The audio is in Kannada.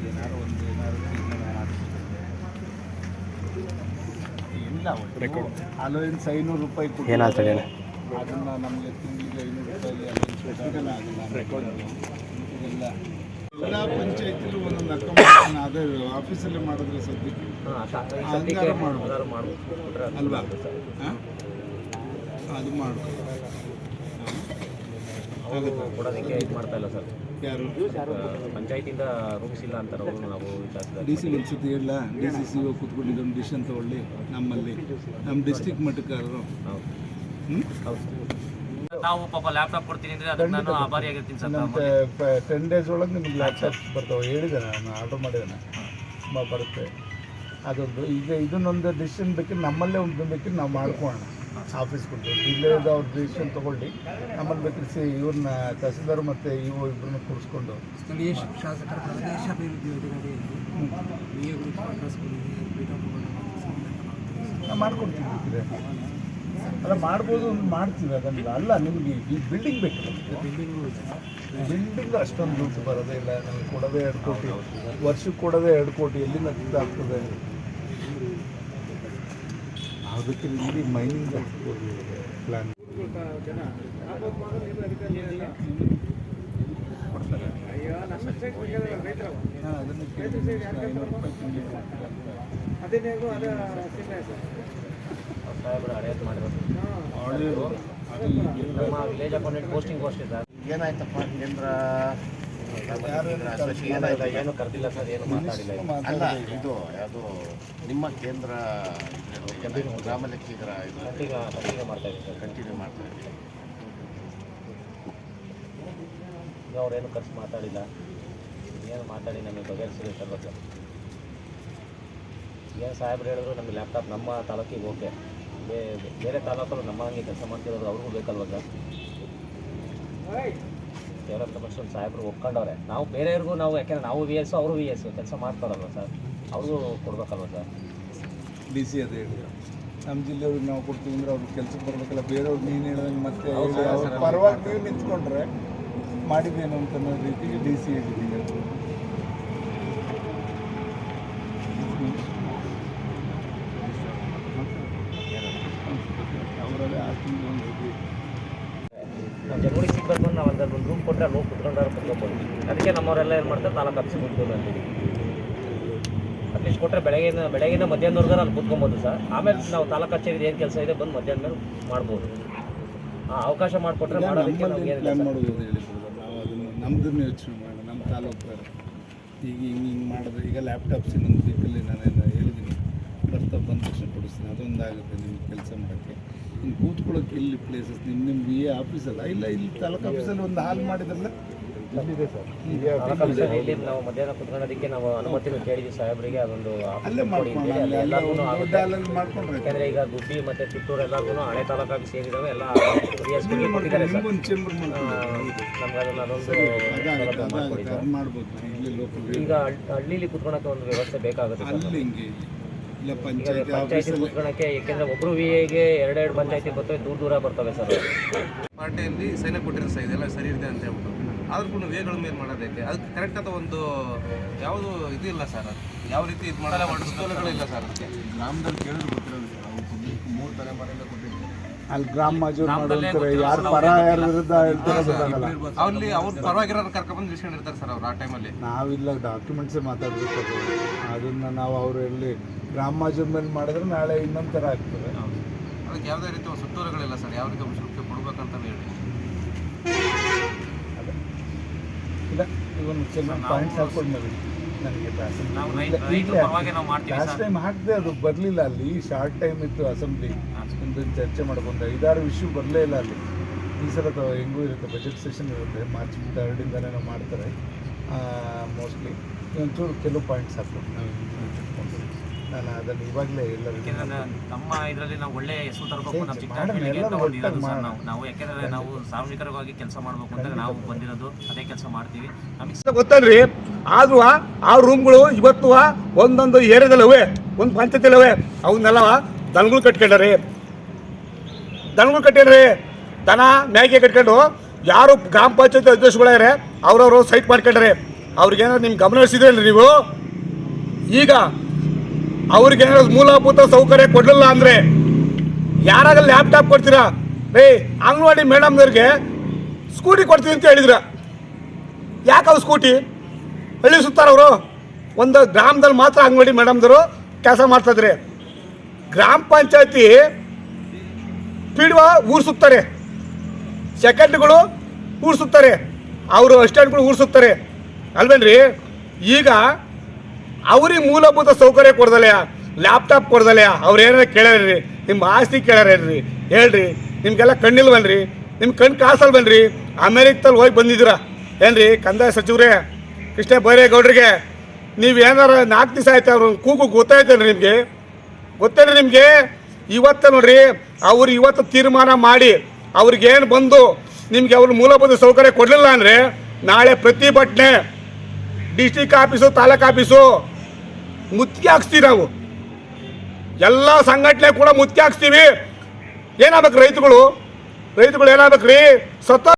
ಏನಾದ್ರು ಇಲ್ಲ ಅಲೋವೆನ್ಸ್ 500 ರೂಪಾಯಿ ಕೊಟ್ಟು ಅದನ್ನು ನಮಗೆ ತಿಂಗಳಿಗೆ 500 ರೂಪಾಯಿ ಇದೆಲ್ಲ ಎಲ್ಲ ಪಂಚಾಯತಿಲು ಒಂದೊಂದು ಅಕ್ಕಂಬ ಅದೇ ಆಫೀಸಲ್ಲೇ ಮಾಡಿದ್ರೆ ಸದ್ಯಕ್ಕೆ ಹಂಗಾರ ಮಾಡ್ಬೋದು ಅಲ್ವಾ? ಅದು ಮಾಡ್ಬೋದು. ಕೊಡೋದಕ್ಕೆ ಇದು ಮಾಡ್ತಾ ಇಲ್ಲ ಸರ್. ಯಾರು ಪಂಚಾಯತಿಂದ ರೂಮ್ಸ್ ಇಲ್ಲ ಅಂತಾರೆ ಅವರು. ನಾವು ಡಿ ಸಿ ಅನ್ಸುತ್ತೆ ಇಲ್ಲ, ಡಿ ಸಿ ಸಿ ಕೂತ್ಕೊಂಡು ಇದೊಂದು ಡಿಸಿಷನ್ ತೊಗೊಳ್ಳಿ. ನಮ್ಮಲ್ಲಿ ನಮ್ಮ ಡಿಸ್ಟಿಕ್ ಮಟ್ಟಕ್ಕಾದ್ರು ನಾವು ಪಾಪ ಲ್ಯಾಪ್ಟಾಪ್ ಕೊಡ್ತೀನಿ ಅಂದರೆ ಅದಕ್ಕೆ ನಾನು ಆಭಾರಿಯಾಗಿರ್ತೀನಿ ಸರ್. 10 days ಒಳಗೆ ನಿಮ್ಗೆ ಲ್ಯಾಪ್ಟಾಪ್ ಬರ್ತಾವೆ ಹೇಳಿದ್ದಾನೆ, ನಾನು ಆರ್ಡರ್ ಮಾಡಿದ್ದಾನೆ, ಬರುತ್ತೆ. ಅದೊಂದು ಈಗ ಇದನ್ನೊಂದು ಡಿಸಿಷನ್ ಬೇಕಿದ್ರೆ ನಮ್ಮಲ್ಲೇ ಒಂದು ಬೇಕಿದ್ರೆ ನಾವು ಮಾಡ್ಕೊಳ್ಳೋಣ. ಆಫೀಸ್ ಕೊಟ್ಟು ಇಲ್ಲೇದ ಅವ್ರ ಡಿಸಿಷನ್ ತೊಗೊಳ್ಳಿ. ನಮ್ಮಲ್ಲಿ ಬೇಕಿರಿಸಿ ಇವ್ರನ್ನ ತಹಸೀಲ್ದಾರ್ ಮತ್ತು ಇವು ಇಬ್ಬರನ್ನ ಕೂರಿಸ್ಕೊಂಡು ಸ್ಥಳೀಯ ಶಾಸಕರ ಪ್ರದೇಶಾಭಿವೃದ್ಧಿ ಯೋಜನೆಯಲ್ಲಿ ನಾವು ಮಾಡ್ಕೊಡ್ತೀವಿ ಬೇಕಿದೆ. ಅಲ್ಲ ಮಾಡ್ಬೋದು, ಮಾಡ್ತೀವಿ. ಅದನ್ನು ಅಲ್ಲ ನಿಮಗೆ ಈ ಬಿಲ್ಡಿಂಗ್ ಬೇಕಿಲ್ಲ. ಬಿಲ್ಡಿಂಗ್ ಅಷ್ಟೊಂದು ದುಡ್ಡು ಬರೋದೇ ಇಲ್ಲ. ನಮಗೆ ಕೊಡೋದೇ 2 ಕೋಟಿ, ವರ್ಷಕ್ಕೆ ಕೊಡೋದೇ 2 ಕೋಟಿ. ಎಲ್ಲಿಂದ ಆಗ್ತದೆ? ಅದಕ್ಕೆ ಇಲ್ಲಿ ಮೈನಿಂಗ್ ಪ್ಲಾನ್ ಕೊಡ್ತಾರೆ. ಅದನ್ನು 500 ರೂಪಾಯಿ ತಿಂಗಳಿಗೆ ನಮ್ಮ ವಿಲೇಜ್ ಅಕೌಂಟೆಂಟ್ ಪೋಸ್ಟಿಂಗ್ ಅಷ್ಟೇ ಸರ್. ಏನಾಯ್ತಪ್ಪ ಕೇಂದ್ರ ಏನು ಕರೆದಿಲ್ಲ ಸರ್, ಏನು ಮಾತಾಡಿಲ್ಲ. ಅಲ್ಲ, ಇದು ಯಾವುದು ನಿಮ್ಮ ಕೇಂದ್ರ ಗ್ರಾಮ ಲೆಕ್ಕಿಗರ ಕಂಟಿನ್ಯೂ ಮಾಡ್ತಾ ಇದ್ದೀವಿ ಸರ್. ಕಂಟಿನ್ಯೂ ಮಾಡ್ತಾ ಇದ್ದೀವಿ. ಅವ್ರೇನು ಖರ್ಚು ಮಾತಾಡಿಲ್ಲ, ಏನು ಮಾತಾಡಿ ನಮಗೆ ಬಗೆಹರಿಸಿದೆ ಸರ್. ಬಗ್ಗೆ ಏನು ಸಾಹೇಬ್ರು ಹೇಳಿದ್ರು ನಮಗೆ ಲ್ಯಾಪ್ಟಾಪ್ ನಮ್ಮ ತಾಲೂಕಿಗೆ ಓಕೆ, ಬೇರೆ ತಾಲೂಕಲ್ಲಿ ನಮ್ಮ ಹಂಗೆ ಕೆಲಸ ಮಾಡ್ತಿರೋದು ಅವ್ರಿಗೂ ಬೇಕಲ್ವ ಸರ್. ಡೆವಲಪ್ಮೆಂಟ್ ಒಂದು ಸಾಹೇಬ್ರು ಒಪ್ಕೊಂಡವ್ರೆ. ನಾವು ಬೇರೆಯವ್ರಿಗೂ ನಾವು ಯಾಕೆಂದ್ರೆ ನಾವು ವಿ ಎಸ್ ಅವರು ವಿ ಎಸ್ ಕೆಲಸ ಮಾಡ್ತಾರಲ್ವ ಸರ್, ಅವ್ರಿಗೂ ಕೊಡ್ಬೇಕಲ್ವ ಸರ್. ಡಿ ಸಿ ಅದೇ ಹೇಳಿದ್ರು, ನಮ್ಮ ಜಿಲ್ಲೆಯವ್ರಿಗೆ ನಾವು ಕೊಡ್ತೀವಿ ಅಂದರೆ ಅವ್ರಿಗೆ ಕೆಲಸಕ್ಕೆ ಬರಬೇಕಲ್ಲ. ಬೇರೆಯವ್ರು ನೀನು ಹೇಳಿದಂಗೆ ಮತ್ತೆ ಅವ್ರ ಪರವಾಗಿ ನೀವು ನಿಂತ್ಕೊಂಡ್ರೆ ಮಾಡಿದ್ದೇನು ಅಂತ ಅನ್ನೋ ರೀತಿಗೆ ಡಿ ಸಿ ಹೇಳಿದ್ದೀವಿ. ಅವರಲ್ಲೇ ನಾವು ಜನವರಿಗೆ ಸಿಗಬೇಕು, ನಾವು ಒಂದು ರೂಮ್ ಕೊಟ್ಟರೆ ಅಲ್ಲಿ ಹೋಗಿ ಕುತ್ಕೊಂಡಾರು ಕುತ್ಕೊಬೋದು. ಅದಕ್ಕೆ ನಮ್ಮವರೆಲ್ಲ ಏನು ಮಾಡ್ತಾರೆ, ತಾಲೂಕು ಆಫೀಸಿಗೆ ಕುತ್ಕೊಂಡು ಅಂತೀವಿ. ಅಟ್ಲೀಸ್ಟ್ ಕೊಟ್ಟರೆ ಬೆಳಗಿನ ಮಧ್ಯಾಹ್ನವರೆಗೂ ಅಲ್ಲಿ ಕೂತ್ಕೊಬೋದು ಸರ್. ಆಮೇಲೆ ನಾವು ತಾಲೂಕು ಕಚೇರಿ ಏನು ಕೆಲಸ ಇದೆ ಬಂದು ಮಧ್ಯಾಹ್ನ ಮೇಲೆ ಮಾಡ್ಬೋದು. ಅವಕಾಶ ಮಾಡಿಕೊಟ್ರೆ ಮಾಡೋದಕ್ಕೆ ಪ್ಲ್ಯಾನ್ ಮಾಡೋದು ಹೇಳಿದ್ರು. ನಾವು ಅದನ್ನು ನಮ್ಮದನ್ನು ಯೋಚನೆ ಮಾಡೋಣ. ನಮ್ಮ ತಾಲೂಕು ಈಗ ಹಿಂಗೆ ಮಾಡಿದ್ರೆ ಈಗ ಲ್ಯಾಪ್ಟಾಪ್ಸ್ ಇನ್ನೊಂದು ವೀಕಲ್ಲಿ ನಾನೇನು ಹೇಳಿದ್ದೀನಿ, ಬಂದ ತಕ್ಷಣ ಕೊಡಿಸ್ತೀನಿ. ಅದೊಂದಾಗುತ್ತೆ ನಿಮ್ಗೆ ಕೆಲಸ ಮಾಡೋಕ್ಕೆ. ಇನ್ನು ಕೂತ್ಕೊಳ್ಳೋಕೆ ಇಲ್ಲಿ ಪ್ಲೇಸಸ್ ನಿಮ್ಮ ವಿ ಎ ಆಫೀಸಲ್ಲ, ಇಲ್ಲ ಇಲ್ಲಿ ತಾಲೂಕು ಆಫೀಸಲ್ಲಿ ಒಂದು ಹಾಲ್ ಮಾಡಿದ್ರಲ್ಲ ಇಲ್ಲಿದೆ ಸರ್. ಇಲ್ಲಿ ನಾವು ಮಧ್ಯಾಹ್ನ ಕುತ್ಕೊಳ್ಳೋದಕ್ಕೆ ನಾವು ಅನುಮತಿನೂ ಕೇಳಿದ್ವಿ ಸಾಹೇಬರಿಗೆ. ಅದೊಂದು ಅಲ್ಲೇ ಮಾಡ್ಕೊಂಡ್ರೆ ಯಾಕೆಂದರೆ ಈಗ ಗುಬ್ಬಿ ಮತ್ತು ಚಿತ್ತೂರು ಎಲ್ಲರಿಗೂ ಹಳೆ ತಾಲೂಕಾಗಿ ಸೇರಿದಾವೆ. ಎಲ್ಲ ಕೊಟ್ಟಿದ್ದಾರೆ ಸರ್. ನಮ್ಗೆ ಅದನ್ನು ಮಾಡ್ಬೋದು. ಈಗ ಹಳ್ಳಿಲಿ ಕುತ್ಕೊಳ್ಳೋಕ್ಕೆ ಒಂದು ವ್ಯವಸ್ಥೆ ಬೇಕಾಗುತ್ತೆ ಅಲ್ಲಿ ಹಿಂಗೆ ಇಲ್ಲ ಪಂಚಾಯತಿ ಕುತ್ಕೊಳ್ಳೋಕ್ಕೆ. ಯಾಕೆಂದರೆ ಒಬ್ಬರು ವಿ ಎಗೆ 2 ಪಂಚಾಯತಿ ಬರ್ತವೆ, ದೂರ ಬರ್ತವೆ ಸರ್. ಪಾರ್ಟಿಯಲ್ಲಿ ಸೈನ್ ಕೊಟ್ಟಿರೋ ಸರ್ ಇದೆಲ್ಲ ಸರಿ ಇದೆ ಅಂತ ಹೇಳ್ಬಿಟ್ಟು, ಆದ್ರೂ ಕೂಡ ವೇಗಳ ಮೇಲೆ ಮಾಡೋದಕ್ಕೆ ಅದಕ್ಕೆ ಕರೆಕ್ಟ್ ಆದ ಒಂದು ಯಾವುದು ಇದು ಇಲ್ಲ ಸರ್. ಯಾವ ರೀತಿ ಇದು ಮಾಡಲ್ಲ, ಅನುಕೂಲಗಳಿಲ್ಲ ಸರ್. ಅದಕ್ಕೆ ಗ್ರಾಮದಲ್ಲಿ ಕೇಳಿದ್ರು ಗೊತ್ತಿರೋದು ಸರ್. ಅವ್ರು 3 ತಲೆಮಾರಿಯಿಂದ ಕೊಟ್ಟಿದ್ದಾರೆ. ಅಲ್ಲಿ ಗ್ರಾಮ ಮಾಜೂರು ಮಾಡ್ತಾರೆ. ಯಾರು ಪರ ಯಾರ ವಿರುದ್ಧ ಹೇಳ್ತಾರೆ ಅಲ್ಲಿ ಅವ್ರ ಪರವಾಗಿರೋರು ಕರ್ಕೊಂಡ್ಬಂದು ಇರ್ತಾರೆ ಸರ್ ಅವ್ರು ಆ ಟೈಮಲ್ಲಿ. ನಾವಿಲ್ಲ ಡಾಕ್ಯುಮೆಂಟ್ಸೇ ಮಾತಾಡಬೇಕು. ಅದನ್ನು ನಾವು ಅವರು ಎಲ್ಲಿ ಗ್ರಾಮ ಮಾಜೂರು ಮೇಲೆ ಮಾಡಿದ್ರೆ ನಾಳೆ ಇನ್ನೊಂದು ಥರ ಆಗ್ತದೆ. ಅದಕ್ಕೆ ಯಾವುದೇ ರೀತಿ ಸುತ್ತೋಲೆಗಳಿಲ್ಲ ಸರ್. ಯಾವ ರೀತಿ ಮುಖ್ಯ ಕೊಡ್ಬೇಕಂತ ಹೇಳಿ ಇಲ್ಲ. ಇವನು ಚೆನ್ನಾಗಿ ಪಾಯಿಂಟ್ಸ್ ಹಾಕ್ಕೊಂಡ್ಮೇಲೆ ನನಗೆ ಲಾಸ್ಟ್ ಟೈಮ್ ಹಾಕಿದೆ, ಅದು ಬರಲಿಲ್ಲ. ಅಲ್ಲಿ ಶಾರ್ಟ್ ಟೈಮ್ ಇತ್ತು ಅಸೆಂಬ್ಲಿ, ಒಂದು ಚರ್ಚೆ ಮಾಡ್ಕೊಂಡು 5-6 ವಿಷಯ ಬರಲೇ ಇಲ್ಲ ಅಲ್ಲಿ. ಈ ಸಲ ಹೆಂಗೂ ಇರುತ್ತೆ, ಬಜೆಟ್ ಸೆಷನ್ ಇರುತ್ತೆ, ಮಾರ್ಚ್ 3ರಿಂದನೇ ನಾವು ಮಾಡ್ತಾರೆ ಮೋಸ್ಟ್ಲಿ. ಒಂಚೂರು ಕೆಲವು ಪಾಯಿಂಟ್ಸ್ ಹಾಕ್ಕೊಂಡು ನಾನು ಅದನ್ನು ಇವಾಗಲೇ ಎಲ್ಲರಿಗೂ ನಮ್ಮ ಇದರಲ್ಲಿ ನಾವು ಒಳ್ಳೆ ಹೆಸರು ತರಬೇಕು. ನಮ್ಮ ಚಿಕ್ಕ ನಾವು ಯಾಕೆಂದರೆ ನಾವು ಸಾರ್ವಜನಿಕರವಾಗಿ ಕೆಲಸ ಮಾಡಬೇಕು ಅಂದರೆ ನಾವು ಬಂದಿರೋದು ಅದೇ ಕೆಲಸ ಮಾಡ್ತೀವಿ. ನಮಗೆ ಗೊತ್ತಲ್ರಿ. ಆದ್ರೂ ಆ ರೂಮ್ಗಳು ಇವತ್ತು ಒಂದೊಂದು ಏರಿಯಾದಲ್ಲವೇ, ಒಂದು ಪಂಚಾಯತಿಲವೇ, ಅವನ್ನೆಲ್ಲ ದನಗಳು ಕಟ್ಕೊಂಡ್ರಿ. ದನ ಮೇಕೆ ಕಟ್ಕೊಂಡು ಯಾರು ಗ್ರಾಮ ಪಂಚಾಯತಿ ಅಧ್ಯಕ್ಷಗಳಾಗ್ರೆ ಅವ್ರವರು ಸೈಟ್ ಮಾಡ್ಕೊಂಡ್ರೆ ಅವ್ರಿಗೇನಾದ್ರು ನಿಮ್ಗೆ ಗಮನ ಹರಿಸಿದ್ರೇನ್ರಿ ನೀವು? ಈಗ ಅವ್ರಿಗೇನಾದ್ರು ಮೂಲಭೂತ ಸೌಕರ್ಯ ಕೊಡಲಿಲ್ಲ ಅಂದರೆ ಯಾರಾಗ ಲ್ಯಾಪ್ಟಾಪ್ ಕೊಡ್ತೀರಾ? ಅಂಗನವಾಡಿ ಮೇಡಮ್ನವ್ರಿಗೆ ಸ್ಕೂಟಿ ಕೊಡ್ತೀವಿ ಅಂತ ಹೇಳಿದ್ರ. ಯಾಕೆ ಅವ್ರು ಸ್ಕೂಟಿ ಹಳ್ಳಿ ಸುತ್ತಾರವರು? ಒಂದು ಗ್ರಾಮದಲ್ಲಿ ಮಾತ್ರ ಅಂಗನವಾಡಿ ಮೇಡಮ್ದವರು ಕೆಲಸ ಮಾಡ್ತಾಯಿದ್ರೆ, ಗ್ರಾಮ ಪಂಚಾಯತಿ ಪಿಡುವ ಊರು ಸುತ್ತಾರೆ, ಸೆಕೆಂಡ್ಗಳು ಊರು ಸುತ್ತಾರೆ, ಅವರು ಅಸಿಸ್ಟೆಂಟ್ಗಳು ಊರು ಸುತ್ತಾರೆ ಅಲ್ವೇನ್ರಿ? ಈಗ ಅವ್ರಿಗೆ ಮೂಲಭೂತ ಸೌಕರ್ಯ ಕೊಡ್ದಲೆಯ, ಲ್ಯಾಪ್ಟಾಪ್ ಕೊಡ್ದಲೆಯ, ಅವ್ರು ಏನಾರ ಕೇಳ್ಯಾರ್ರಿ? ನಿಮ್ಮ ಆಸ್ತಿ ಕೇಳ್ಯಾರ್ರಿ? ಹೇಳ್ರಿ, ನಿಮಗೆಲ್ಲ ಕಣ್ಣಿಲ್ವನ್ರಿ? ನಿಮ್ಮ ಕಣ್ಣು ಕಾಸಲ್ವನ್ರಿ? ಅಮೇರಿಕದಲ್ಲಿ ಹೋಗಿ ಬಂದಿದ್ದೀರ ಏನ್ರಿ? ಕಂದಾಯ ಸಚಿವರೇ ಕೃಷ್ಣ ಬೈರೇಗೌಡರಿಗೆ ನೀವು ಏನಾರ 4 ದಿವಸ ಆಯ್ತು ಅವ್ರು ಕೂಗು ಗೊತ್ತಾಯ್ತೇನ್ರಿ ನಿಮಗೆ? ಗೊತ್ತೇನ್ರಿ ನಿಮಗೆ? ಇವತ್ತು ನೋಡ್ರಿ, ಅವ್ರು ಇವತ್ತು ತೀರ್ಮಾನ ಮಾಡಿ ಅವ್ರಿಗೇನು ಬಂದು ನಿಮಗೆ ಅವ್ರ ಮೂಲಭೂತ ಸೌಕರ್ಯ ಕೊಡಲಿಲ್ಲ ಅಂದರೆ ನಾಳೆ ಪ್ರತಿಭಟನೆ ಡಿಸ್ಟಿಕ್ ಆಫೀಸು, ತಾಲೂಕು ಆಫೀಸು ಮುತ್ತಿಗೆ ಹಾಕ್ಸ್ತೀವಿ. ನಾವು ಎಲ್ಲ ಸಂಘಟನೆ ಕೂಡ ಮುತ್ತಿಗೆ ಹಾಕ್ಸ್ತೀವಿ. ಏನಾಗಬೇಕು? ರೈತಗಳು ಏನಾಗಬೇಕು ರೀ?